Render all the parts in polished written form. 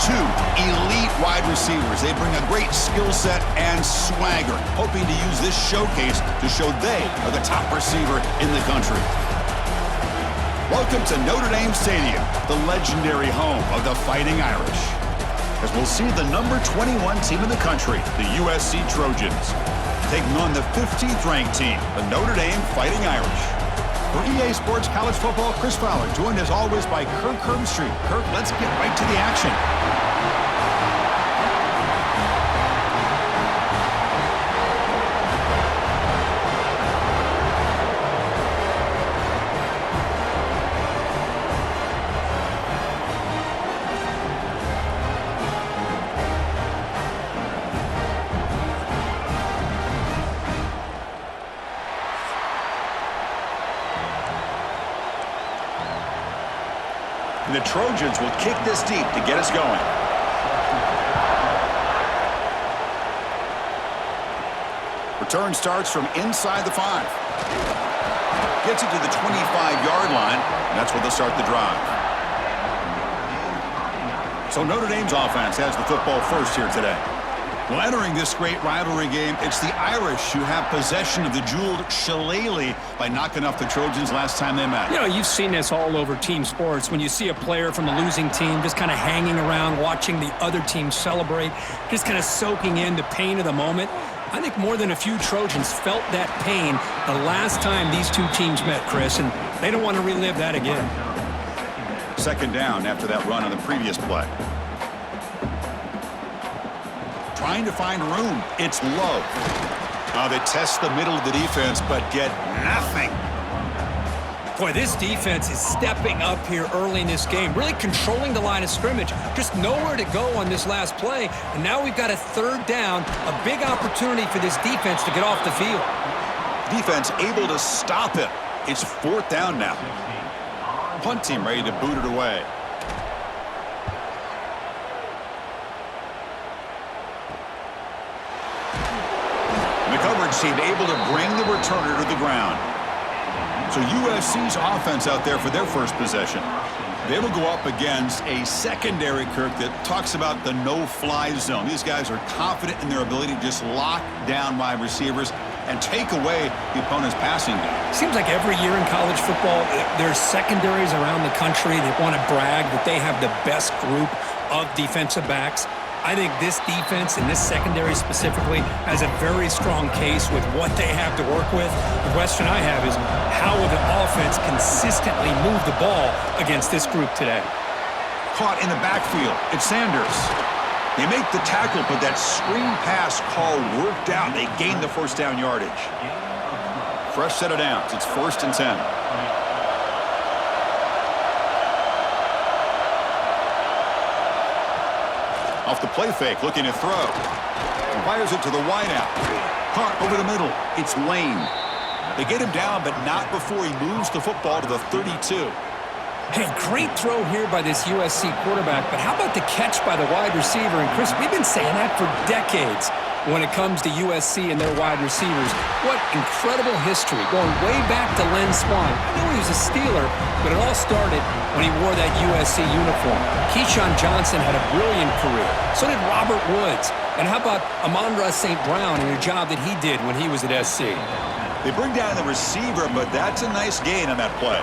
two elite wide receivers. They bring a great skill set and swagger, hoping to use this showcase to show they are the top receiver in the country. Welcome to Notre Dame Stadium, the legendary home of the Fighting Irish, as we'll see the number 21 team in the country, the USC Trojans, taking on the 15th ranked team, the Notre Dame Fighting Irish. For EA Sports College Football, Chris Fowler, joined as always by Kirk Herbstreit. Kirk, let's get right to the action. And the Trojans will kick this deep to get us going. Return starts from inside the 5. Gets it to the 25-yard line, and that's where they'll start the drive. So Notre Dame's offense has the football first here today. Well, entering this great rivalry game, it's the Irish who have possession of the jeweled shillelagh by knocking off the Trojans last time they met. You know, you've seen this all over team sports. When you see a player from the losing team just kind of hanging around, watching the other team celebrate, just kind of soaking in the pain of the moment. I think more than a few Trojans felt that pain the last time these two teams met, Chris, and they don't want to relive that again. Second down after that run on the previous play. Trying to find room. It's Love. They test the middle of the defense, but get nothing. Boy, this defense is stepping up here early in this game, really controlling the line of scrimmage. Just nowhere to go on this last play, and now we've got a third down, a big opportunity for this defense to get off the field. Defense able to stop it. It's fourth down now. Punt team ready to boot it away. The coverage team able to bring the returner to the ground. So USC's offense out there for their first possession. They will go up against a secondary, Kirk, that talks about the no-fly zone. These guys are confident in their ability to just lock down wide receivers and take away the opponent's passing game. Seems like every year in college football, there's secondaries around the country that want to brag that they have the best group of defensive backs. I think this defense and this secondary specifically has a very strong case with what they have to work with. The question I have is, how will the offense consistently move the ball against this group today? Caught in the backfield. It's Sanders. They make the tackle, but that screen pass call worked out. They gained the first down yardage. Fresh set of downs. It's 1st and 10. Off the play fake, looking to throw. Fires it to the wideout. Caught over the middle. It's Lane. They get him down, but not before he moves the football to the 32. Hey, great throw here by this USC quarterback, but how about the catch by the wide receiver? And Chris, we've been saying that for decades when it comes to USC and their wide receivers. What incredible history, going way back to Len Swan. I know he was a Steeler, but it all started when he wore that USC uniform. Keyshawn Johnson had a brilliant career. So did Robert Woods. And how about Amon-Ra St. Brown and the job that he did when he was at SC? They bring down the receiver, but that's a nice gain on that play.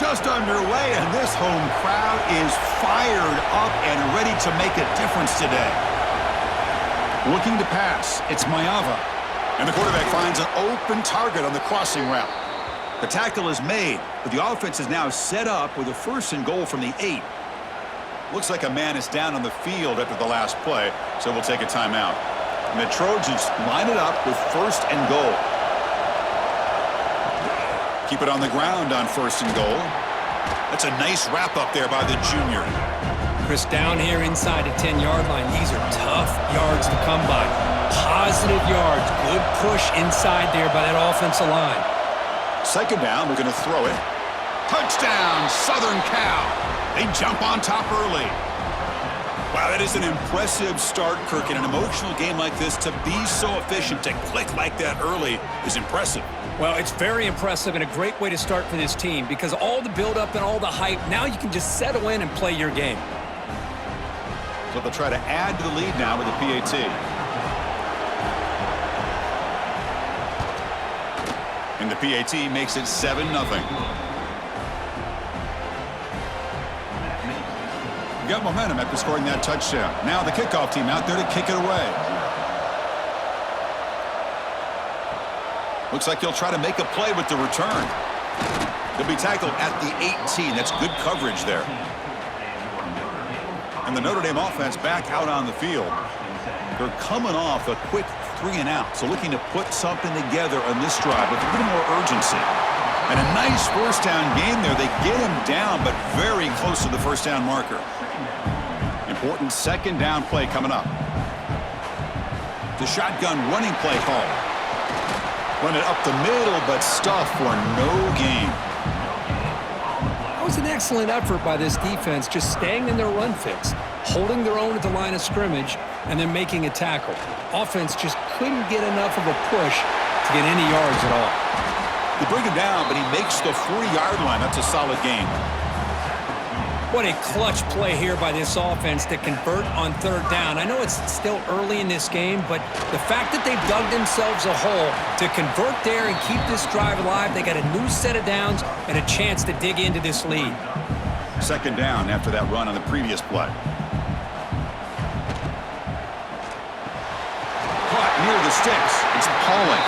Just underway, and this home crowd is fired up and ready to make a difference today. Looking to pass, it's Mayava. And the quarterback finds an open target on the crossing route. The tackle is made, but the offense is now set up with a 1st and goal from the 8. Looks like a man is down on the field after the last play, so we'll take a timeout. And the Trojans line it up with 1st and goal. Keep it on the ground on 1st and goal. That's a nice wrap up there by the junior. Chris, down here inside the 10-yard line, these are tough yards to come by. Positive yards, good push inside there by that offensive line. Second down, we're going to throw it. Touchdown, Southern Cal. They jump on top early. Wow, that is an impressive start, Kirk. In an emotional game like this, to be so efficient, to click like that early is impressive. Well, it's very impressive and a great way to start for this team because all the build-up and all the hype, now you can just settle in and play your game. So they'll try to add to the lead now with the PAT. And the PAT makes it 7-0. Got momentum after scoring that touchdown. Now the kickoff team out there to kick it away. Looks like he'll try to make a play with the return. He'll be tackled at the 18. That's good coverage there. And the Notre Dame offense back out on the field. They're coming off a quick 3-and-out, so looking to put something together on this drive with a little more urgency. And a nice first down game there. They get him down, but very close to the first down marker. Important second down play coming up. The shotgun running play call. Run it up the middle, but stuff for no gain. That was an excellent effort by this defense, just staying in their run fix, holding their own at the line of scrimmage, and then making a tackle. Offense just couldn't get enough of a push to get any yards at all. They bring him down, but he makes the 40-yard line. That's a solid gain. What a clutch play here by this offense to convert on third down. I know it's still early in this game, but the fact that they've dug themselves a hole to convert there and keep this drive alive, they got a new set of downs and a chance to dig into this lead. Second down after that run on the previous play. Caught near the sticks. It's Pauling.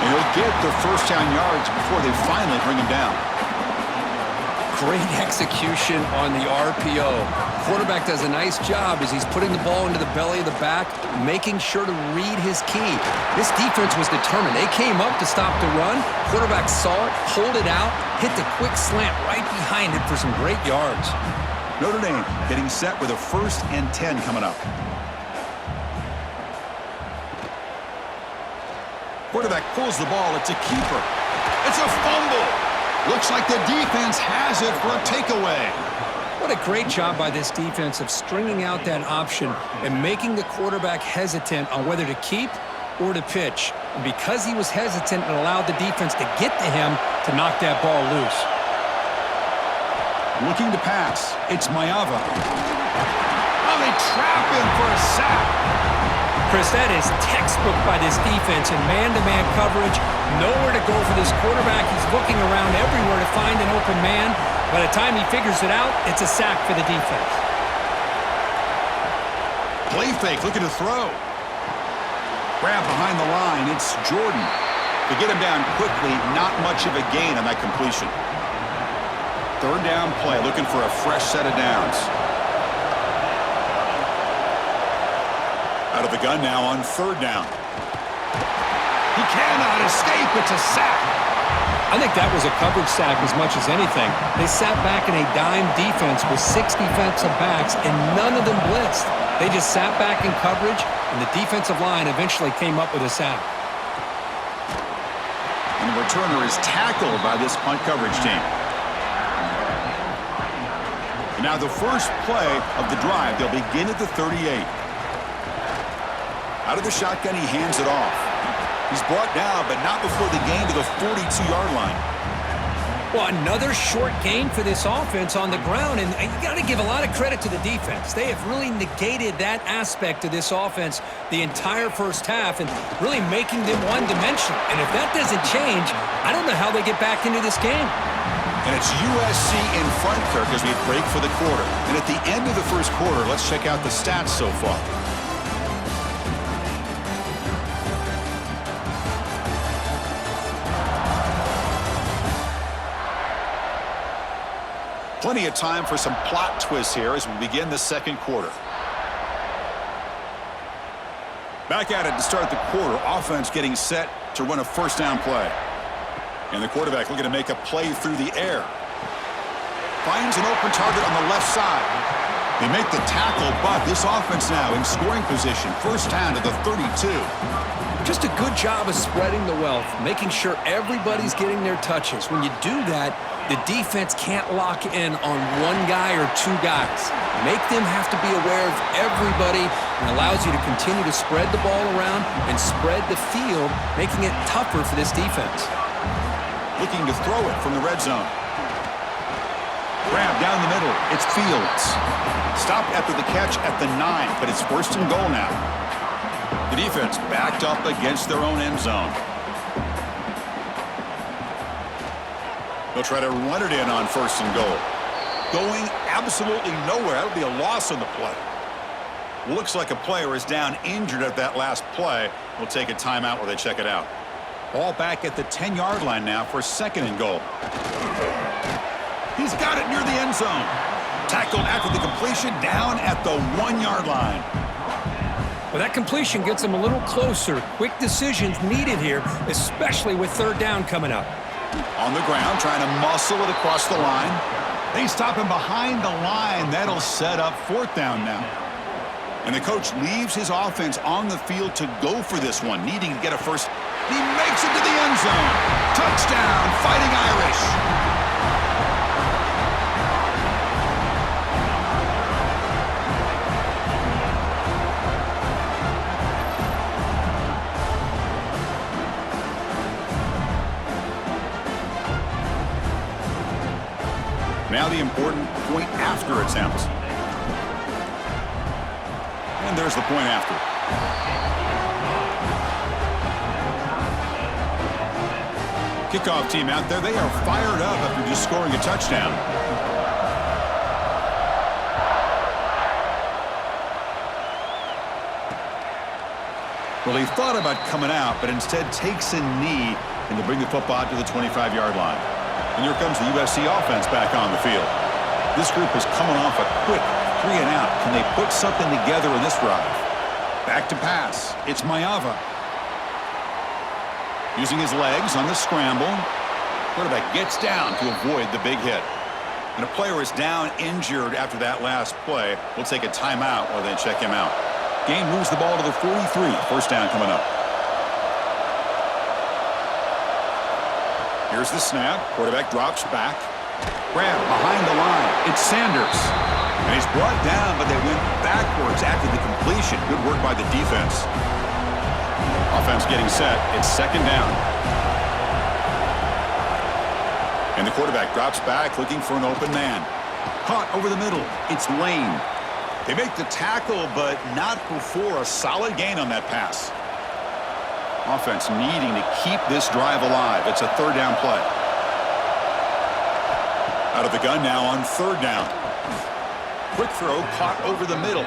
And he'll get the first down yards before they finally bring him down. Great execution on the RPO. Quarterback does a nice job as he's putting the ball into the belly of the back, making sure to read his key. This defense was determined. They came up to stop the run. Quarterback saw it, pulled it out, hit the quick slant right behind it for some great yards. Notre Dame getting set with a 1st and 10 coming up. Quarterback pulls the ball. It's a keeper. It's a fumble. Looks like the defense has it for a takeaway. What a great job by this defense of stringing out that option and making the quarterback hesitant on whether to keep or to pitch. And because he was hesitant, it allowed the defense to get to him to knock that ball loose. Looking to pass. It's Mayava. Oh, they trap him for a sack. Chris, that is textbook by this defense in man-to-man coverage. Nowhere to go for this quarterback. He's looking around everywhere to find an open man. By the time he figures it out, it's a sack for the defense. Play fake, looking to throw. Grab behind the line. It's Jordan. To get him down quickly, not much of a gain on that completion. Third down play, looking for a fresh set of downs. Out of the gun now on third down. He cannot escape. It's a sack. I think that was a coverage sack as much as anything. They sat back in a dime defense with 6 defensive backs, and none of them blitzed. They just sat back in coverage, and the defensive line eventually came up with a sack. And the returner is tackled by this punt coverage team. And now the first play of the drive, they'll begin at the 38. Out of the shotgun, he hands it off. He's brought down, but not before the gain to the 42-yard line. Well, another short gain for this offense on the ground, and you got to give a lot of credit to the defense. They have really negated that aspect of this offense the entire first half and really making them one-dimensional. And if that doesn't change, I don't know how they get back into this game. And it's USC in front, Kirk, as we break for the quarter. And at the end of the first quarter, let's check out the stats so far. Plenty of time for some plot twists here as we begin the second quarter. Back at it to start the quarter. Offense getting set to run a first down play. And the quarterback looking to make a play through the air. Finds an open target on the left side. They make the tackle, but this offense now in scoring position. First down to the 32. Just a good job of spreading the wealth, making sure everybody's getting their touches. When you do that, the defense can't lock in on one guy or two guys. Make them have to be aware of everybody and allows you to continue to spread the ball around and spread the field, making it tougher for this defense. Looking to throw it from the red zone. Grab down the middle. It's Fields. stopped after the catch at the 9, but it's first and goal now. The defense backed up against their own end zone. They'll try to run it in on first and goal. Going absolutely nowhere. That would be a loss on the play. Looks like a player is down injured at that last play. We'll take a timeout while they check it out. Ball back at the 10-yard line now for second and goal. He's got it near the end zone. Tackled after the completion down at the 1-yard line. Well, that completion gets him a little closer. Quick decisions needed here, especially with third down coming up. On the ground, trying to muscle it across the line. They stop him behind the line. That'll set up fourth down now. And the coach leaves his offense on the field to go for this one, needing to get a first. He makes it to the end zone. Touchdown, Fighting Irish. Now the important point after attempt. And there's the point after. Kickoff team out there, they are fired up after just scoring a touchdown. Well, he thought about coming out, but instead takes a knee and to bring the football to the 25-yard line. And here comes the USC offense back on the field. This group is coming off a quick 3 and out. Can they put something together in this drive? Back to pass. It's Mayava. Using his legs on the scramble. Quarterback gets down to avoid the big hit. And a player is down injured after that last play. We'll take a timeout while they check him out. Game moves the ball to the 43. First down coming up. Here's the snap. Quarterback drops back. Grab behind the line. It's Sanders. And he's brought down, but they went backwards after the completion. Good work by the defense. Offense getting set. It's second down. And the quarterback drops back looking for an open man. Caught over the middle. It's Lane. They make the tackle, but not before a solid gain on that pass. Offense needing to keep this drive alive. It's a third down play. Out of the gun now on third down. Quick throw caught over the middle.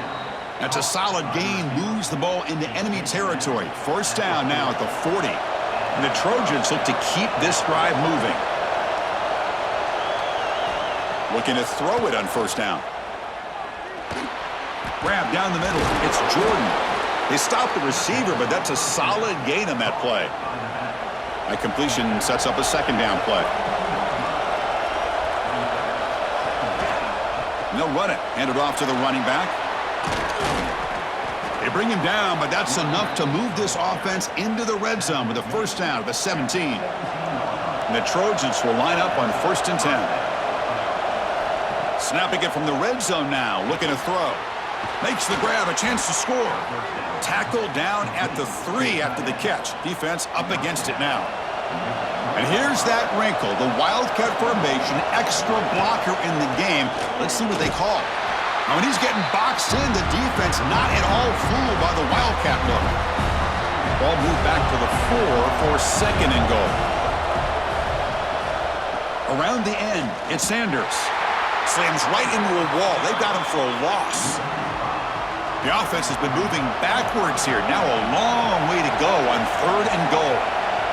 That's a solid gain. Moves the ball into enemy territory. First down now at the 40. And the Trojans look to keep this drive moving. Looking to throw it on first down. Grab down the middle. It's Jordan. They stop the receiver, but that's a solid gain on that play. That completion sets up a second down play. And they'll run it. Hand it off to the running back. They bring him down, but that's enough to move this offense into the red zone with a first down at the 17. And the Trojans will line up on first and 10. Snapping it from the red zone now, looking to throw. Makes the grab, a chance to score. Tackled down at the 3 after the catch. Defense up against it now. And here's that wrinkle, the Wildcat formation, extra blocker in the game. Let's see what they call. Now, when he's getting boxed in, the defense not at all fooled by the Wildcat look. Ball moved back to the 4 for second and goal. Around the end, it's Sanders. Slams right into a wall. They've got him for a loss. The offense has been moving backwards here. Now a long way to go on third and goal.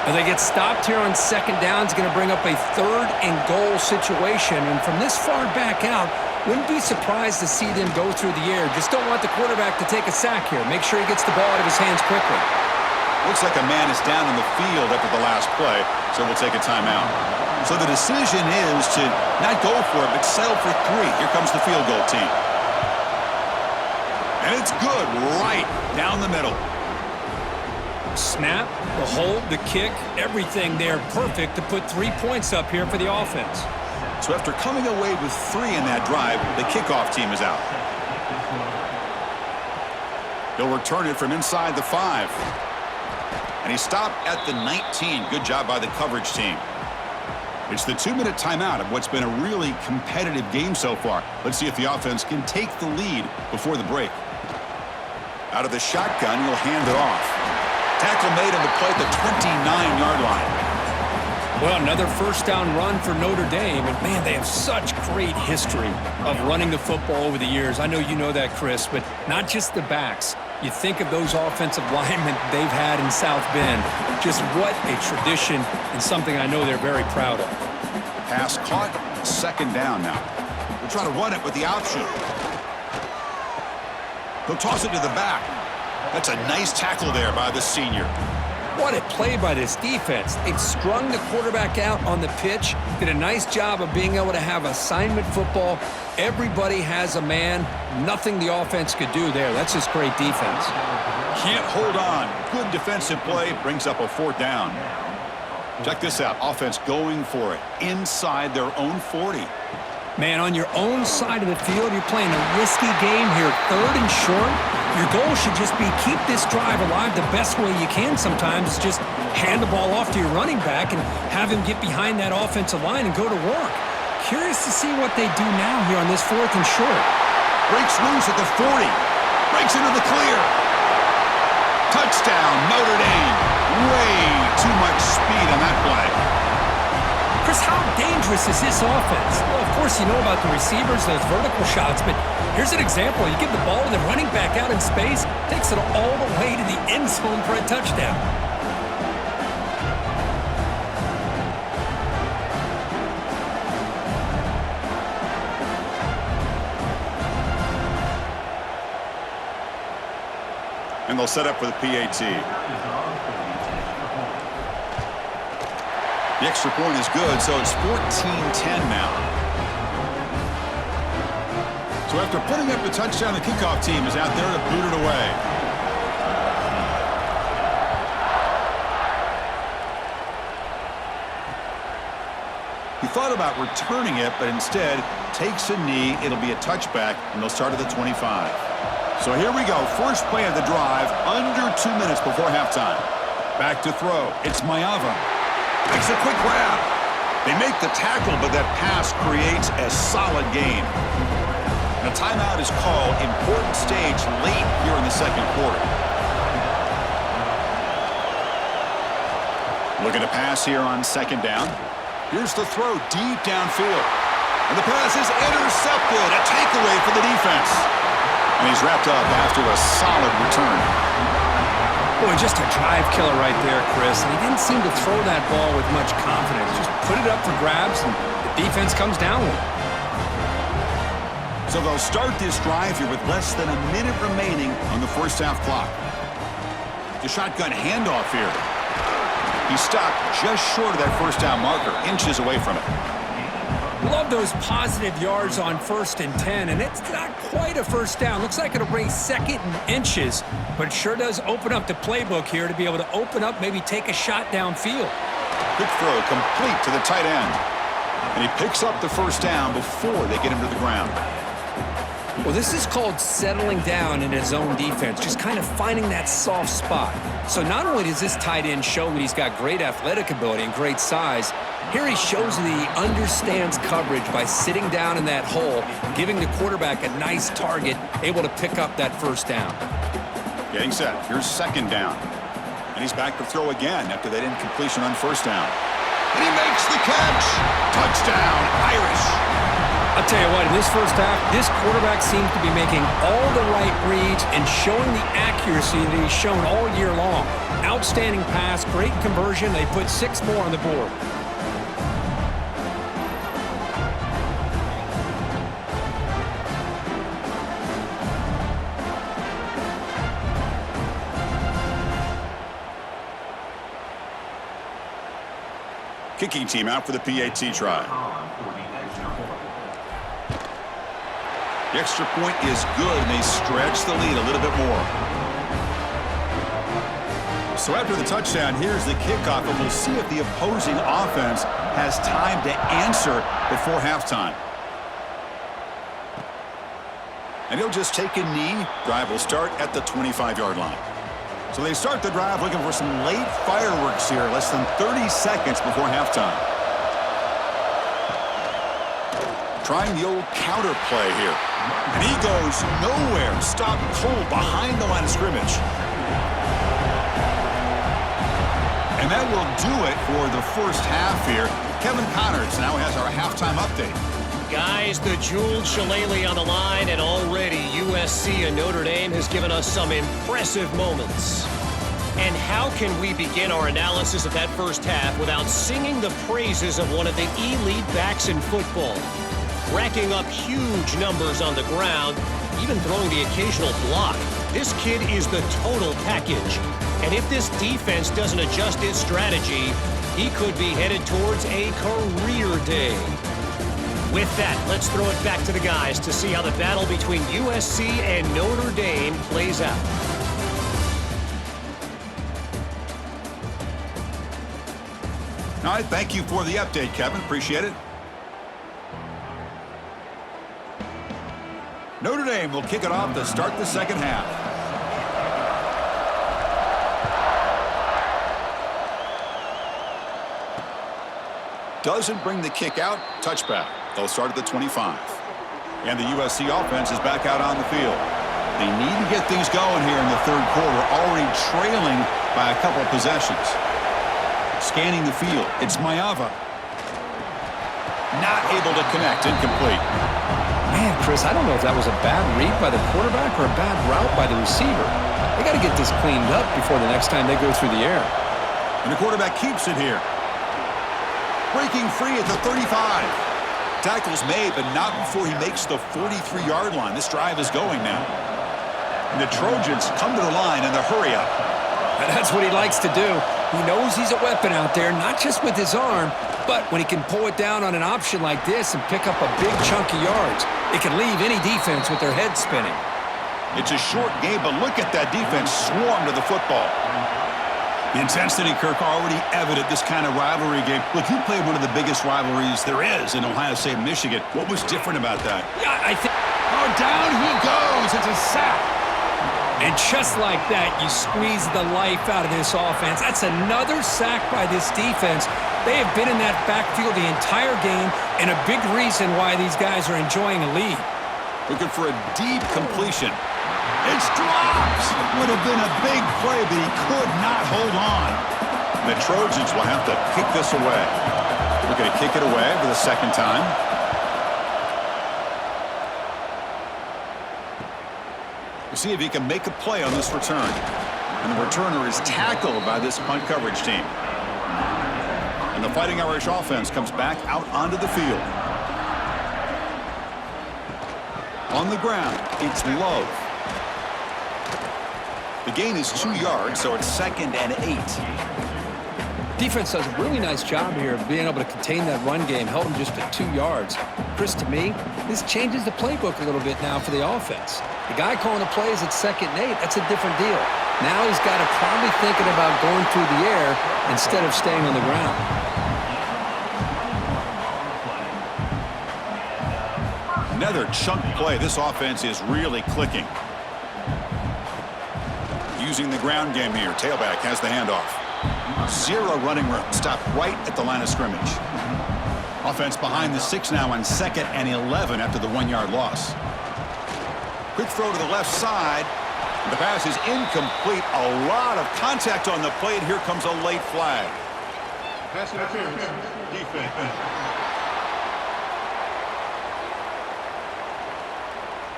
Well, they get stopped here on second down. It's going to bring up a third and goal situation. And from this far back out, wouldn't be surprised to see them go through the air. Just don't want the quarterback to take a sack here. Make sure he gets the ball out of his hands quickly. Looks like a man is down in the field after the last play, so we'll take a timeout. So the decision is to not go for it, but settle for 3. Here comes the field goal team. And it's good, right down the middle. Snap, the hold, the kick, everything there perfect to put 3 points up here for the offense. So after coming away with 3 in that drive, the kickoff team is out. He'll return it from inside the 5. And he stopped at the 19. Good job by the coverage team. It's the 2-minute timeout of what's been a really competitive game so far. Let's see if the offense can take the lead before the break. Out of the shotgun, he'll hand it off. Tackle made on the play at the 29-yard line. Well, another first down run for Notre Dame, and man, they have such great history of running the football over the years. I know you know that, Chris, but not just the backs. You think of those offensive linemen they've had in South Bend. Just what a tradition and something I know they're very proud of. Pass caught, second down now. We'll try to run it with the option. He'll toss it to the back. That's a nice tackle there by the senior. What a play by this defense. They've strung the quarterback out on the pitch, did a nice job of being able to have assignment football. Everybody has a man. Nothing the offense could do there. That's just great defense. Can't hold on. Good defensive play. Brings up a fourth down. Check this out. Offense going for it inside their own 40. Man, on your own side of the field, you're playing a risky game here. 3rd and short. Your goal should just be keep this drive alive the best way you can sometimes. Is just hand the ball off to your running back and have him get behind that offensive line and go to work. Curious to see what they do now here on this 4th and short. Breaks loose at the 40. Breaks into the clear. Touchdown, Notre Dame. Way too much speed on that play. Chris, how dangerous is this offense? Well, of course, you know about the receivers, those vertical shots, but here's an example. You give the ball to the running back out in space, takes it all the way to the end zone for a touchdown. And they'll set up for the PAT. The extra point is good, so it's 14-10 now. So after putting up the touchdown, the kickoff team is out there to boot it away. He thought about returning it, but instead takes a knee. It'll be a touchback, and they'll start at the 25. So here we go. First play of the drive, under 2 minutes before halftime. Back to throw. It's Mayava. Makes a quick grab. They make the tackle, but that pass creates a solid gain. And a timeout is called. Important stage late here in the second quarter. Looking to pass here on second down. Here's the throw deep downfield. And the pass is intercepted. A takeaway for the defense. And he's wrapped up after a solid return. Boy, just a drive killer right there, Chris. And he didn't seem to throw that ball with much confidence. Just put it up for grabs, and the defense comes down with it. So they'll start this drive here with less than a minute remaining on the first half clock. The shotgun handoff here. He stopped just short of that first down marker, inches away from it. Love those positive yards on 1st and 10, and it's not quite a first down. Looks like it'll bring 2nd and inches, but it sure does open up the playbook here to be able to open up, maybe take a shot downfield. Quick throw complete to the tight end. And he picks up the first down before they get him to the ground. Well, this is called settling down in his own defense, just kind of finding that soft spot. So not only does this tight end show that he's got great athletic ability and great size, here he shows that he understands coverage by sitting down in that hole, giving the quarterback a nice target, able to pick up that first down. Getting set. Here's second down. And he's back to throw again after that incompletion on first down. And he makes the catch. Touchdown, Irish. I'll tell you what, in this first half, this quarterback seems to be making all the right reads and showing the accuracy that he's shown all year long. Outstanding pass, great conversion. They put 6 more on the board. Kicking team out for the PAT try. The extra point is good, and they stretch the lead a little bit more. So after the touchdown, here's the kickoff, and we'll see if the opposing offense has time to answer before halftime. And he'll just take a knee. Drive will start at the 25-yard line. So they start the drive looking for some late fireworks here, less than 30 seconds before halftime. Trying the old counter play here. And he goes nowhere. Stopped cold behind the line of scrimmage. And that will do it for the first half here. Kevin Connors now has our halftime update. Guys, the jeweled shillelagh on the line, and already USC and Notre Dame has given us some impressive moments. And how can we begin our analysis of that first half without singing the praises of one of the elite backs in football? Racking up huge numbers on the ground, even throwing the occasional block. This kid is the total package. And if this defense doesn't adjust its strategy, he could be headed towards a career day. With that, let's throw it back to the guys to see how the battle between USC and Notre Dame plays out. All right, thank you for the update, Kevin. Appreciate it. Notre Dame will kick it off to start the second half. Doesn't bring the kick out. Touchback. They'll start at the 25. And the USC offense is back out on the field. They need to get things going here in the third quarter, already trailing by a couple of possessions. Scanning the field. It's Mayava. Not able to connect. Incomplete. Man, Chris, I don't know if that was a bad read by the quarterback or a bad route by the receiver. They got to get this cleaned up before the next time they go through the air. And the quarterback keeps it here. Breaking free at the 35. Tackle's made, but not before he makes the 43-yard line. This drive is going now. And the Trojans come to the line in the hurry-up. And that's what he likes to do. He knows he's a weapon out there, not just with his arm, but when he can pull it down on an option like this and pick up a big chunk of yards, it can leave any defense with their head spinning. It's a short game, but look at that defense swarm to the football. The intensity, Kirk, already evident this kind of rivalry game. Look, you played one of the biggest rivalries there is in Ohio State and Michigan. What was different about that? Yeah, I think... Oh, down he goes. It's a sack. And just like that, you squeeze the life out of this offense. That's another sack by this defense. They have been in that backfield the entire game, and a big reason why these guys are enjoying a lead. Looking for a deep completion. It's dropped. Would have been a big play, but he could not hold on. The Trojans will have to kick this away. We're going to kick it away for the second time. We'll see if he can make a play on this return. And the returner is tackled by this punt coverage team. And the Fighting Irish offense comes back out onto the field. On the ground, it's Love. The gain is 2 yards, so it's 2nd and 8. Defense does a really nice job here of being able to contain that run game, held them just at 2 yards. Chris, to me, this changes the playbook a little bit now for the offense. The guy calling the plays at 2nd and 8, that's a different deal. Now he's got to probably thinking about going through the air instead of staying on the ground. Another chunk play. This offense is really clicking. Using the ground game here. Tailback has the handoff. 0 running room. Stopped right at the line of scrimmage. Offense behind the 6 now on 2nd and 11 after the 1-yard loss. Quick throw to the left side. The pass is incomplete. A lot of contact on the play, and here comes a late flag. Pass interference. Defense.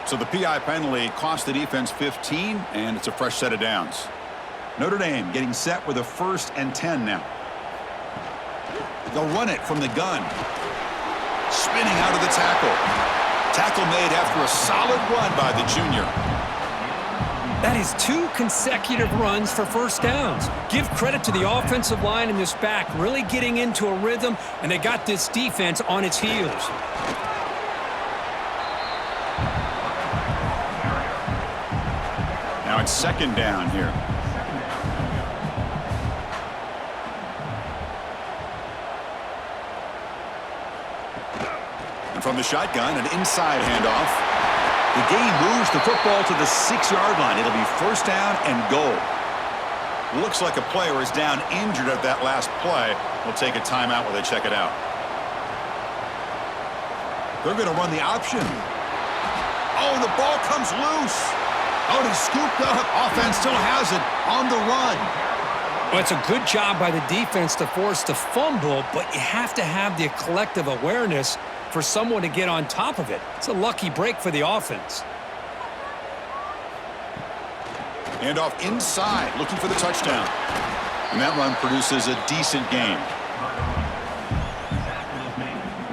So the PI penalty cost the defense 15, and it's a fresh set of downs. Notre Dame getting set with a 1st and 10 now. They'll run it from the gun. Spinning out of the tackle. Tackle made after a solid run by the junior. That is 2 consecutive runs for first downs. Give credit to the offensive line in this back, really getting into a rhythm, and they got this defense on its heels. Now it's 2nd down here. And from the shotgun, an inside handoff. The game moves the football to the 6-yard line. It'll be 1st down and goal. Looks like a player is down injured at that last play. We'll take a timeout while they check it out. They're going to run the option. Oh, the ball comes loose. Oh, and he's scooped up. Offense still has it on the run. Well, it's a good job by the defense to force the fumble, but you have to have the collective awareness for someone to get on top of it. It's a lucky break for the offense. And off inside, looking for the touchdown. And that run produces a decent gain.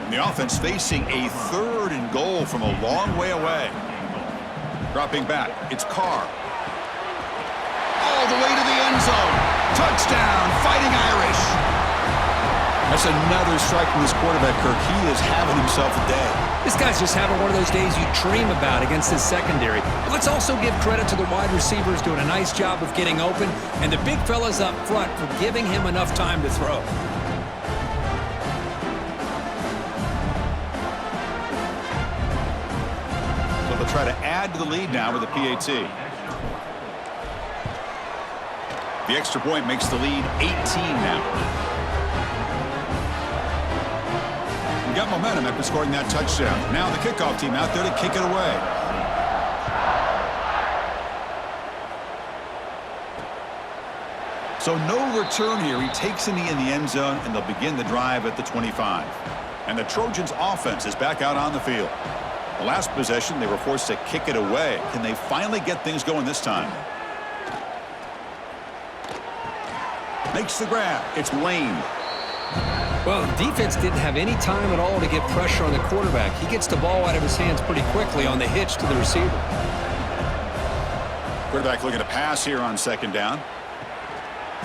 And the offense facing a 3rd and goal from a long way away. Dropping back, it's Carr. All the way to the end zone. Touchdown, Fighting Irish. That's another strike from this quarterback, Kirk. He is having himself a day. This guy's just having one of those days you dream about against his secondary. But let's also give credit to the wide receivers doing a nice job of getting open, and the big fellas up front for giving him enough time to throw. So they'll try to add to the lead now with a PAT. The extra point makes the lead 18 now. We got momentum after scoring that touchdown. Now the kickoff team out there to kick it away. So no return here. He takes a knee in the end zone, and they'll begin the drive at the 25. And the Trojans offense is back out on the field. The last possession, they were forced to kick it away. Can they finally get things going this time? Makes the grab. It's Lane. Well, the defense didn't have any time at all to get pressure on the quarterback. He gets the ball out of his hands pretty quickly on the hitch to the receiver. Quarterback looking to pass here on 2nd down.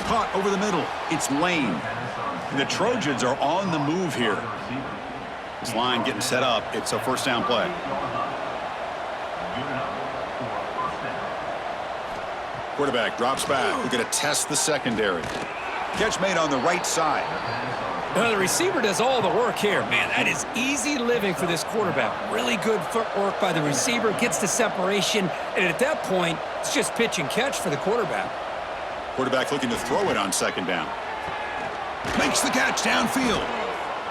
Caught over the middle. It's Lane. And the Trojans are on the move here. This line getting set up. It's a 1st down play. Quarterback drops back. We're going to test the secondary. Catch made on the right side. Well, the receiver does all the work here. Man, that is easy living for this quarterback. Really good footwork by the receiver. Gets the separation. And at that point, it's just pitch and catch for the quarterback. Quarterback looking to throw it on 2nd down. Makes the catch downfield.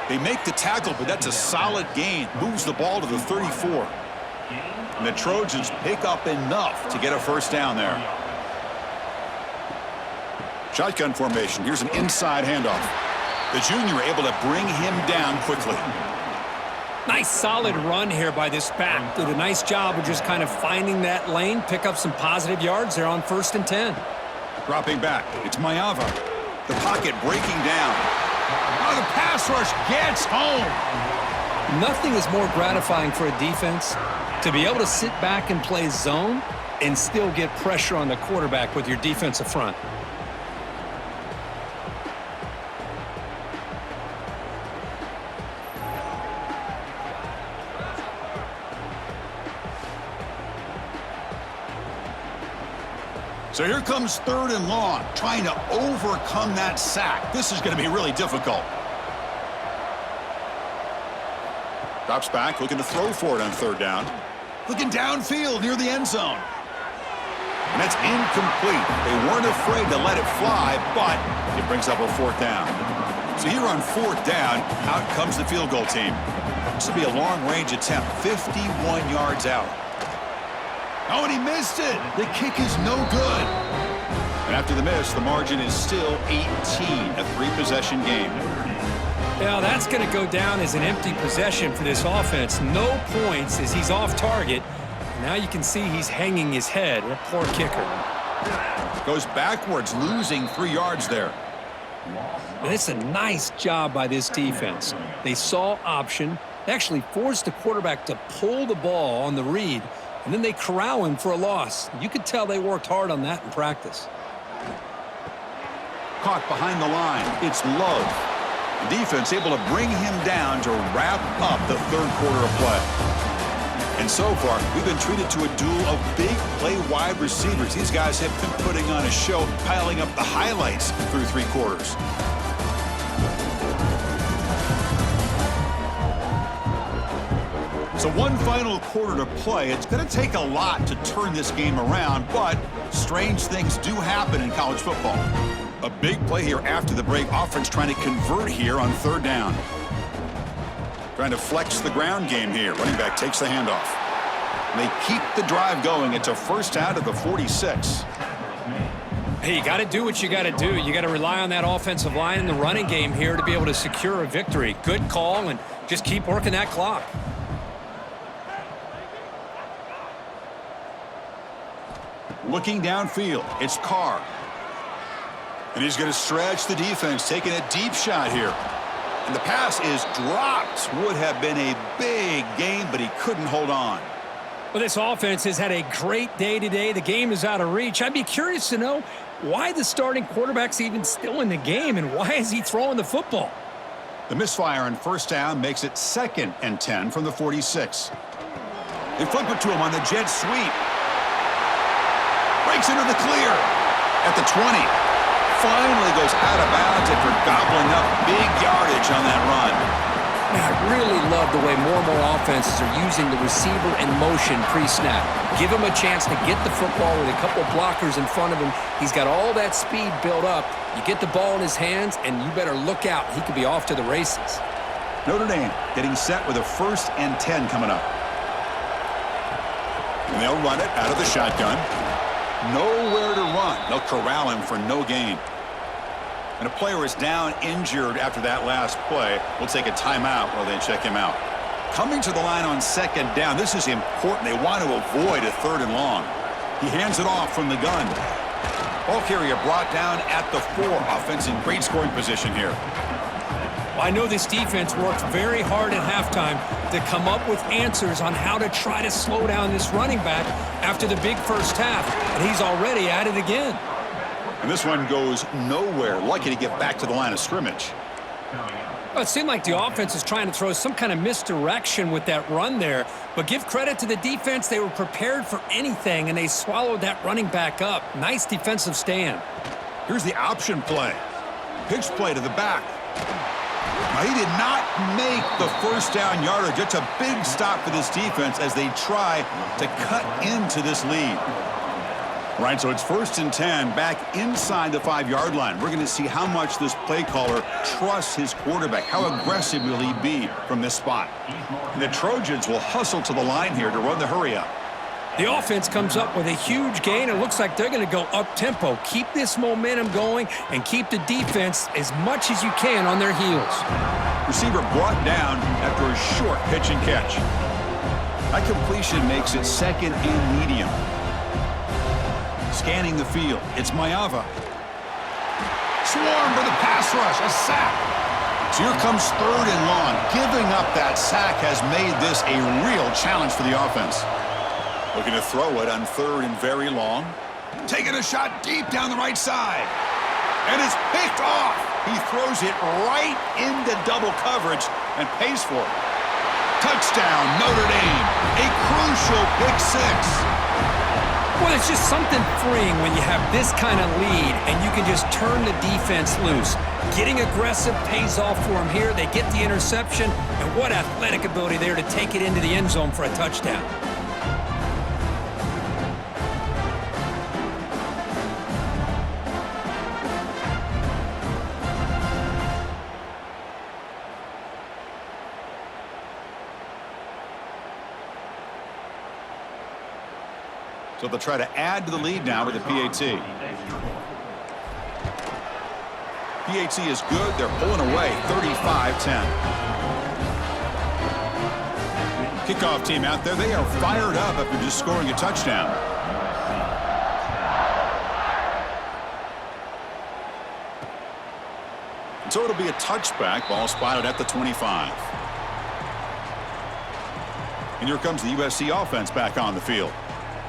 They make the tackle, but that's a solid gain. Moves the ball to the 34. And the Trojans pick up enough to get a 1st down there. Shotgun formation. Here's an inside handoff. The junior able to bring him down quickly. Nice solid run here by this back. Did a nice job of just kind of finding that lane, pick up some positive yards there on 1st and 10. Dropping back. It's Mayava. The pocket breaking down. Oh, the pass rush gets home. Nothing is more gratifying for a defense to be able to sit back and play zone and still get pressure on the quarterback with your defensive front. So here comes 3rd and long, trying to overcome that sack. This is going to be really difficult. Drops back, looking to throw for it on 3rd down. Looking downfield near the end zone. And that's incomplete. They weren't afraid to let it fly, but it brings up a 4th down. So here on 4th down, out comes the field goal team. This will be a long-range attempt, 51 yards out. Oh, and he missed it. The kick is no good. And after the miss, the margin is still 18, a 3-possession game. Now, that's going to go down as an empty possession for this offense. No points as he's off target. Now you can see he's hanging his head. A poor kicker. Goes backwards, losing 3 yards there. But it's a nice job by this defense. They saw option. They actually forced the quarterback to pull the ball on the read, and then they corral him for a loss. You could tell they worked hard on that in practice. Caught behind the line. It's Love. The defense able to bring him down to wrap up the 3rd quarter of play. And so far, we've been treated to a duel of big play wide receivers. These guys have been putting on a show, piling up the highlights through 3 quarters. So one final quarter to play. It's going to take a lot to turn this game around, but strange things do happen in college football. A big play here after the break. Offense trying to convert here on 3rd down. Trying to flex the ground game here. Running back takes the handoff. They keep the drive going. It's a first out of the 46. Hey, you got to do what you got to do. You got to rely on that offensive line in the running game here to be able to secure a victory. Good call, and just keep working that clock. Looking downfield, it's Carr. And he's going to stretch the defense, taking a deep shot here. And the pass is dropped. Would have been a big gain, but he couldn't hold on. Well, this offense has had a great day today. The game is out of reach. I'd be curious to know why the starting quarterback's even still in the game, and why is he throwing the football? The misfire on first down makes it 2nd and 10 from the 46. They flip it to him on the jet sweep. Breaks into the clear at the 20. Finally goes out of bounds after gobbling up big yardage on that run. I really love the way more and more offenses are using the receiver in motion pre-snap. Give him a chance to get the football with a couple blockers in front of him. He's got all that speed built up. You get the ball in his hands, and you better look out. He could be off to the races. Notre Dame getting set with a 1st and 10 coming up. And they'll run it out of the shotgun. Nowhere to run. They'll corral him for no gain. And a player is down injured after that last play. We'll take a timeout while they check him out. Coming to the line on 2nd down. This is important. They want to avoid a 3rd and long. He hands it off from the gun. Ball carrier brought down at the 4. Offense in great scoring position here. Well, I know this defense worked very hard at halftime to come up with answers on how to try to slow down this running back after the big first half. And he's already at it again. And this one goes nowhere. Lucky to get back to the line of scrimmage. Well, it seemed like the offense is trying to throw some kind of misdirection with that run there. But give credit to the defense. They were prepared for anything, and they swallowed that running back up. Nice defensive stand. Here's the option play. Pitch play to the back. Now, he did not make the first down yardage. It's a big stop for this defense as they try to cut into this lead. Right, so it's 1st and 10 back inside the 5-yard line. We're going to see how much this play caller trusts his quarterback. How aggressive will he be from this spot? And the Trojans will hustle to the line here to run the hurry up. The offense comes up with a huge gain. It looks like they're going to go up-tempo. Keep this momentum going and keep the defense as much as you can on their heels. Receiver brought down after a short pitch and catch. That completion makes it 2nd and medium. Scanning the field, it's Mayava. Swarmed with a pass rush, a sack. So here comes 3rd and long. Giving up that sack has made this a real challenge for the offense. Looking to throw it on 3rd and very long. Taking a shot deep down the right side. And it's picked off. He throws it right into double coverage and pays for it. Touchdown, Notre Dame. A crucial pick 6. Well, it's just something freeing when you have this kind of lead and you can just turn the defense loose. Getting aggressive pays off for them here. They get the interception, and what athletic ability there to take it into the end zone for a touchdown. So they'll try to add to the lead now with the PAT. PAT is good. They're pulling away 35-10. Kickoff team out there. They are fired up after just scoring a touchdown. So it'll be a touchback. Ball spotted at the 25. And here comes the USC offense back on the field.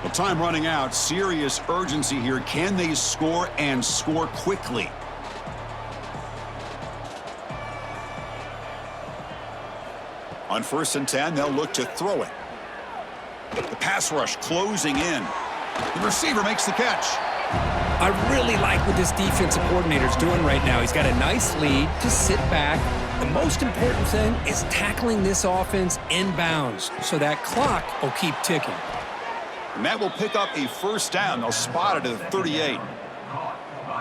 Well, time running out. Serious urgency here. Can they score and score quickly? On 1st and 10, they'll look to throw it. The pass rush closing in. The receiver makes the catch. I really like what this defensive coordinator is doing right now. He's got a nice lead. Just sit back. The most important thing is tackling this offense inbounds so that clock will keep ticking. And that will pick up a 1st down. They'll spot it at the 38.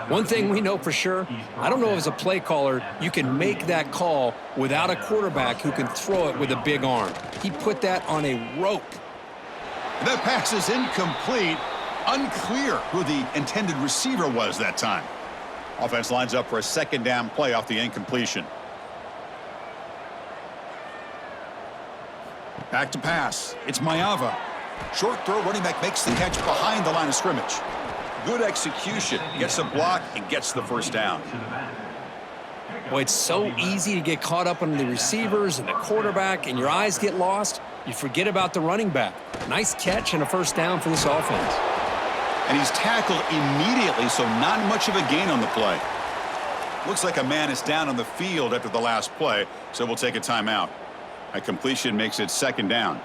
One thing we know for sure, I don't know if as a play caller you can make that call without a quarterback who can throw it with a big arm. He put that on a rope. That pass is incomplete. Unclear who the intended receiver was that time. Offense lines up for a second down play off the incompletion. Back to pass. It's Mayava. Short throw, running back makes the catch behind the line of scrimmage. Good execution. Gets a block and gets the first down. Boy, it's so easy to get caught up on the receivers and the quarterback, and your eyes get lost. You forget about the running back. Nice catch and a first down for this offense. And he's tackled immediately, so not much of a gain on the play. Looks like a man is down on the field after the last play, so we'll take a timeout. A completion makes it second down.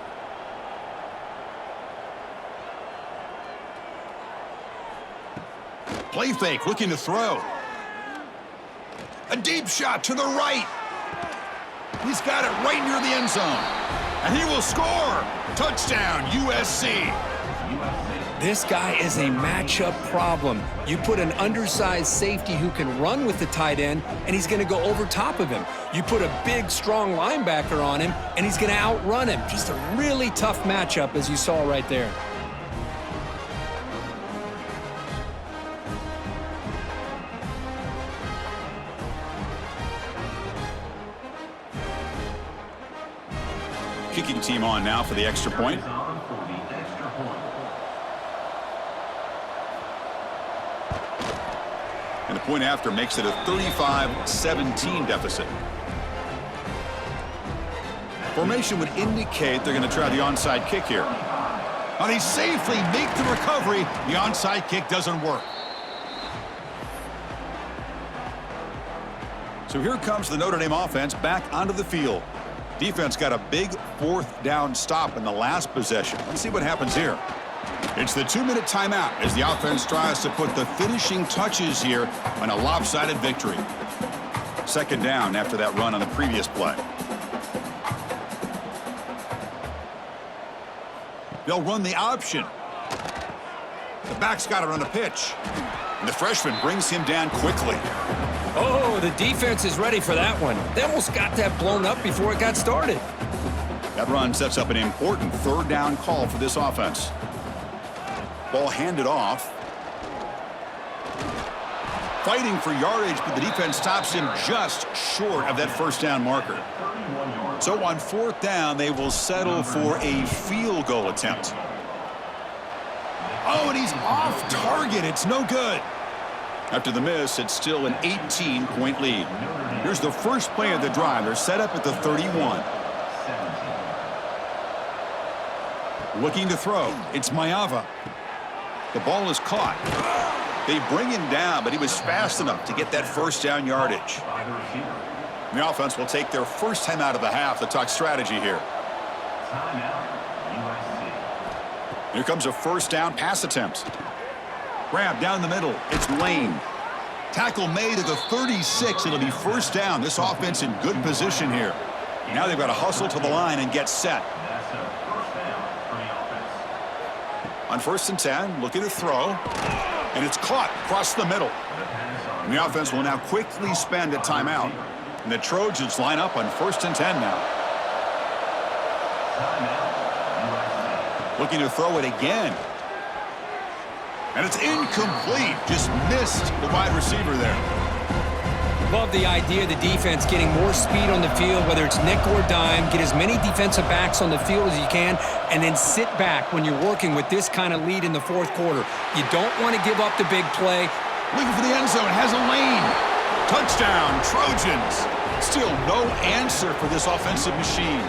Play fake, looking to throw. A deep shot to the right. He's got it right near the end zone. And he will score. Touchdown, USC. This guy is a matchup problem. You put an undersized safety who can run with the tight end, and he's going to go over top of him. You put a big, strong linebacker on him, and he's going to outrun him. Just a really tough matchup, as you saw right there. Kicking team on now for the extra point. And the point after makes it a 35-17 deficit. Formation would indicate they're going to try the onside kick here. Now they safely make the recovery. The onside kick doesn't work. So here comes the Notre Dame offense back onto the field. Defense got a big fourth down stop in the last possession. Let's see what happens here. It's the 2-minute timeout as the offense tries to put the finishing touches here on a lopsided victory. Second down after that run on the previous play. They'll run the option. The back's got to run a pitch. And the freshman brings him down quickly. Oh, the defense is ready for that one. They almost got that blown up before it got started. That run sets up an important third down call for this offense. Ball handed off. Fighting for yardage, but the defense stops him just short of that first down marker. So on fourth down, they will settle for a field goal attempt. Oh, and he's off target. It's no good. After the miss, it's still an 18-point lead. Here's the first play of the drive. They're set up at the 31. Looking to throw. It's Mayava. The ball is caught. They bring him down, but he was fast enough to get that first down yardage. The offense will take their first time out of the half to talk strategy here. Here comes a first down pass attempt. Grab down the middle. It's Lane. Tackle made at the 36. It'll be first down. This offense in good position here. Now they've got to hustle to the line and get set. On first and 10, looking to throw. And it's caught across the middle. And the offense will now quickly spend a timeout. And the Trojans line up on first and 10 now. Looking to throw it again. And it's incomplete. Just missed the wide receiver there. Love the idea of the defense getting more speed on the field, whether it's nickel or dime. Get as many defensive backs on the field as you can, and then sit back when you're working with this kind of lead in the fourth quarter. You don't want to give up the big play. Looking for the end zone. Has a lane. Touchdown, Trojans. Still no answer for this offensive machine.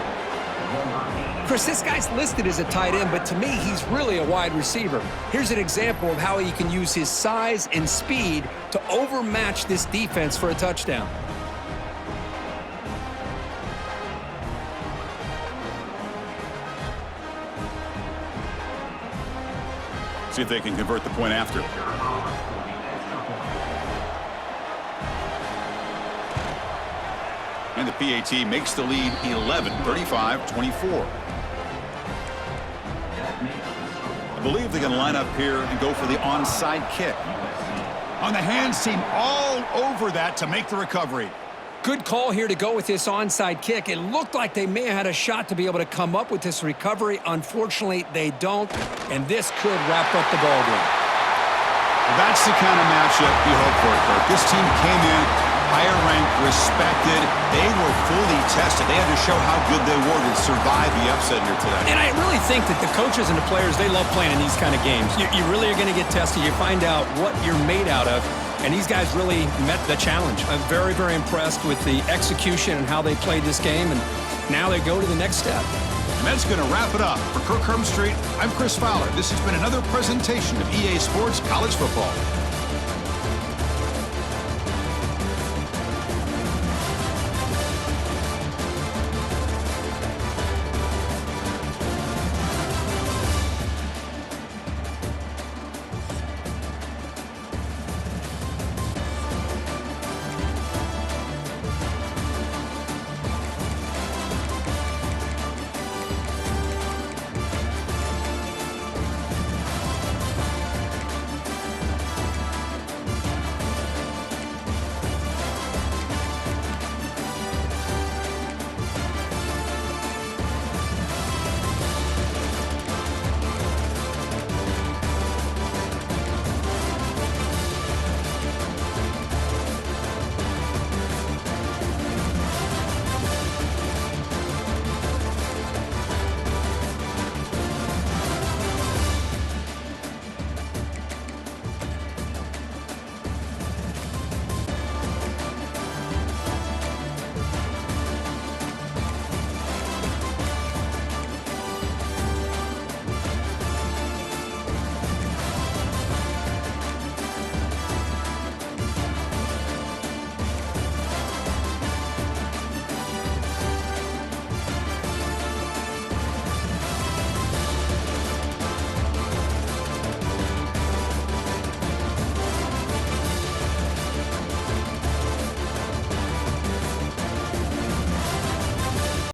Chris, this guy's listed as a tight end, but to me, he's really a wide receiver. Here's an example of how he can use his size and speed to overmatch this defense for a touchdown. See if they can convert the point after. And the PAT makes the lead 11, 35-24. I believe they're going to line up here and go for the onside kick. On the hands team all over that to make the recovery. Good call here to go with this onside kick. It looked like they may have had a shot to be able to come up with this recovery. Unfortunately, they don't, and this could wrap up the ballgame. Well, that's the kind of matchup you hope for, Kirk. This team came in higher ranked, respected. They were fully tested. They had to show how good they were to survive the upset here today. And I really think that the coaches and the players, they love playing in these kind of games. You really are going to get tested. You find out what you're made out of. And these guys really met the challenge. I'm very, very impressed with the execution and how they played this game. And now they go to the next step. And that's going to wrap it up. For Kirk Hermstreet, I'm Chris Fowler. This has been another presentation of EA Sports College Football.